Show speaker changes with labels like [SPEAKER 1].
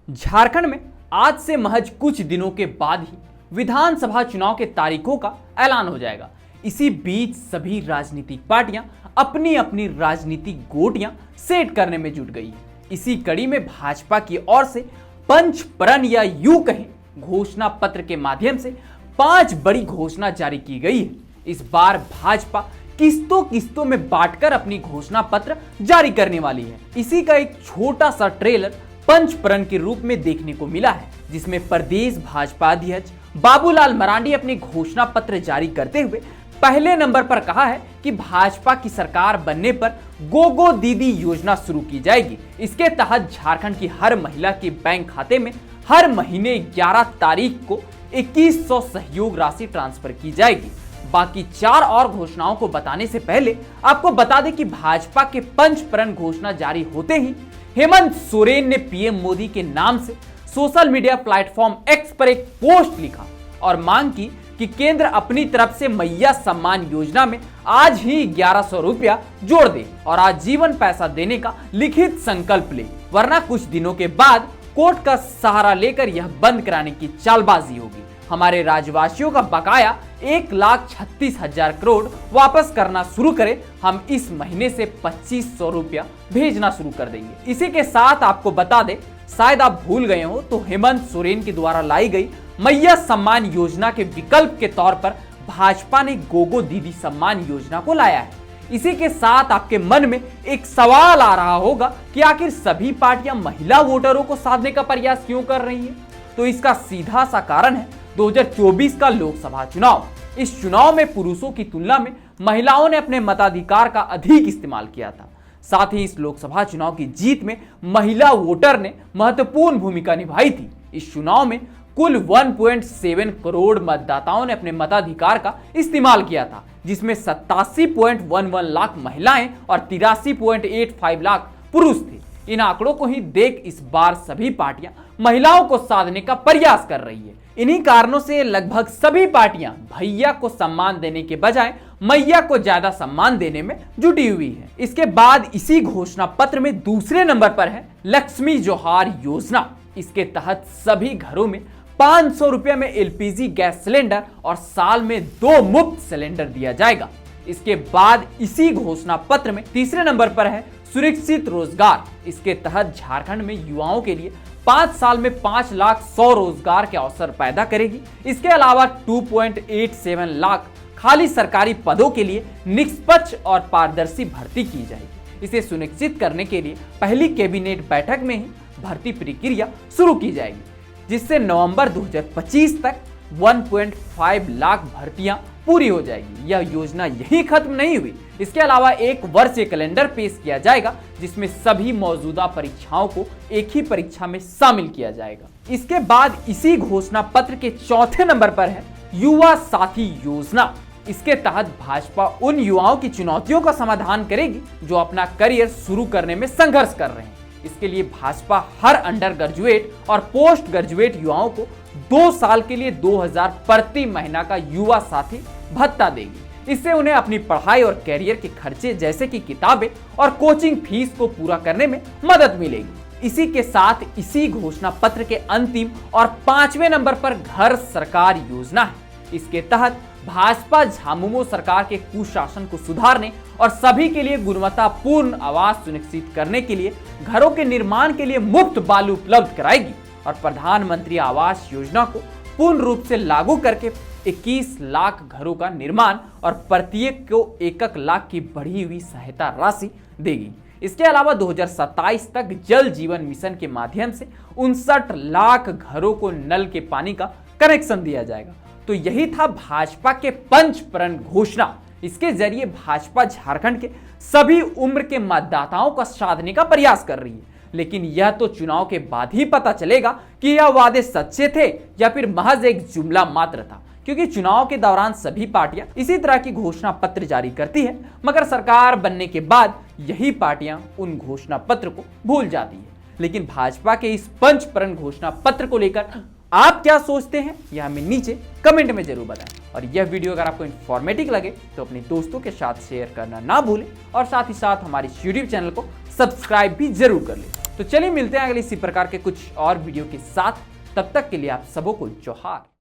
[SPEAKER 1] झारखंड में आज से महज कुछ दिनों के बाद ही विधानसभा चुनाव के तारीखों का ऐलान हो जाएगा। इसी बीच सभी राजनीतिक पार्टियां अपनी अपनी राजनीतिक गोटियां सेट करने में जुट गई है। इसी कड़ी में भाजपा की ओर से पंच प्रण या यूं कहें घोषणा पत्र के माध्यम से 5 बड़ी घोषणा जारी की गई है। इस बार भाजपा किस्तों किस्तों में बांटकर अपनी घोषणा पत्र जारी करने वाली है। इसी का एक छोटा सा ट्रेलर पंच प्रण के रूप में देखने को मिला है, जिसमें प्रदेश भाजपा अध्यक्ष बाबूलाल मरांडी अपनी घोषणा पत्र जारी करते हुए पहले नंबर पर कहा है कि भाजपा की सरकार बनने पर गोगो दीदी योजना शुरू की जाएगी। इसके तहत झारखंड की हर महिला के बैंक खाते में हर महीने 11 तारीख को 2100 सहयोग राशि ट्रांसफर की जाएगी। बाकी 4 और घोषणाओं को बताने से पहले आपको बता दें कि भाजपा के पंच प्रण घोषणा जारी होते ही हेमंत सोरेन ने पीएम मोदी के नाम से सोशल मीडिया प्लेटफॉर्म एक्स पर एक पोस्ट लिखा और मांग की कि केंद्र अपनी तरफ से मैया सम्मान योजना में आज ही 1100 रुपया जोड़ दे और आजीवन पैसा देने का लिखित संकल्प ले, वरना कुछ दिनों के बाद कोर्ट का सहारा लेकर यह बंद कराने की चालबाजी होगी। हमारे राज्यवासियों का बकाया 1,36,000 करोड़ वापस करना शुरू करें, हम इस महीने से 2500 रुपया भेजना शुरू कर देंगे। इसी के साथ आपको बता दें, शायद आप भूल गए हो तो हेमंत सोरेन के द्वारा लाई गई मैया सम्मान योजना के विकल्प के तौर पर भाजपा ने गोगो दीदी सम्मान योजना को लाया है। इसी के साथ आपके मन में एक सवाल आ रहा होगा कि आखिर सभी पार्टियां महिला वोटरों को साधने का प्रयास क्यों कर रही हैं? तो इसका सीधा सा कारण है 2024 का लोकसभा चुनाव। इस चुनाव में पुरुषों की तुलना में महिलाओं ने अपने मताधिकार का अधिक इस्तेमाल किया था। साथ ही इस लोकसभा चुनाव की जीत में महिला वोटर ने महत्वपूर्ण भूमिका निभाई थी। इस चुनाव में कुल 1.7 करोड़ मतदाताओं ने अपने मताधिकार का इस्तेमाल किया था, जिसमें 87.11 लाख महिलाएं और 83.85 लाख पुरुष थे। इन आंकड़ों को ही देख इस बार सभी पार्टियां महिलाओं को साधने का प्रयास कर रही है। इन्हीं कारणों से लगभग सभी पार्टियां भैया को सम्मान देने के बजाय मैया को ज्यादा सम्मान देने में जुटी हुई है। इसके बाद इसी घोषणा पत्र में दूसरे नंबर पर है लक्ष्मी जोहार योजना। इसके तहत सभी घरों में 500 रुपये में एलपीजी गैस सिलेंडर और साल में 2 मुफ्त सिलेंडर दिया जाएगा। इसके बाद इसी घोषणा पत्र में तीसरे नंबर पर है सुरक्षित रोजगार। इसके तहत झारखंड में युवाओं के लिए 5 साल में 5 लाख 100 रोजगार के अवसर पैदा करेगी। इसके अलावा 2.87 लाख खाली सरकारी पदों के लिए निष्पक्ष और पारदर्शी भर्ती की जाएगी। इसे सुनिश्चित करने के लिए पहली कैबिनेट बैठक में ही भर्ती प्रक्रिया शुरू की जाएगी, जिससे नवंबर 2025 तक 1.5 लाख भर्तियां पूरी हो जाएगी। यह योजना यही खत्म नहीं हुई। इसके अलावा 1 वर्षीय कैलेंडर पेश किया जाएगा, जिसमें सभी मौजूदा परीक्षाओं को एक ही परीक्षा में शामिल किया जाएगा। इसके बाद इसी घोषणा पत्र के चौथे नंबर पर है युवा साथी योजना। इसके तहत भाजपा उन युवाओं की चुनौतियों का समाधान करेगी जो अपना करियर शुरू करने में संघर्ष कर रहे हैं। इसके लिए भाजपा हर अंडर ग्रेजुएट और पोस्ट ग्रेजुएट युवाओं को 2 साल के लिए 2000 प्रति महीना का युवा साथी भत्ता देगी। इससे उन्हें अपनी पढ़ाई और कैरियर के खर्चे जैसे कि किताबें और कोचिंग फीस को पूरा करने में मदद मिलेगी। इसी के साथ इसी घोषणा पत्र के अंतिम और 5वें नंबर पर घर सरकार योजना है। इसके तहत भाजपा झामुमो सरकार के कुशासन को सुधारने और सभी के लिए गुणवत्तापूर्ण आवास सुनिश्चित करने के लिए घरों के निर्माण के लिए मुफ्त बालू उपलब्ध कराएगी और प्रधानमंत्री आवास योजना को पूर्ण रूप से लागू करके 21 लाख घरों का निर्माण और प्रत्येक को 1 लाख की बढ़ी हुई सहायता राशि देगी। इसके अलावा 2027 तक जल जीवन मिशन के माध्यम से 59 लाख घरों को नल के पानी का कनेक्शन दिया जाएगा। तो यही था भाजपा के पंच प्रण घोषणा। इसके जरिए भाजपा झारखंड के सभी उम्र के मतदाताओं का साधने का प्रयास कर रही है, लेकिन यह तो चुनाव के बाद ही पता चलेगा कि यह वादे सच्चे थे या फिर महज एक जुमला मात्र था, क्योंकि चुनाव के दौरान सभी पार्टियां इसी तरह की घोषणा पत्र जारी करती है, मगर सरकार बनने के बाद यही पार्टियां उन घोषणा पत्र को भूल जाती है। लेकिन भाजपा के इस पंच प्रण घोषणा पत्र को लेकर आप क्या सोचते हैं, यह हमें नीचे कमेंट में जरूर बताएं। और यह वीडियो अगर आपको इन्फॉर्मेटिव लगे तो अपने दोस्तों के साथ शेयर करना ना भूलें और साथ ही साथ हमारे यूट्यूब चैनल को सब्सक्राइब भी जरूर कर लें। तो चलिए मिलते हैं अगले इसी प्रकार के कुछ और वीडियो के साथ। तब तक के लिए आप सबों को जोहार।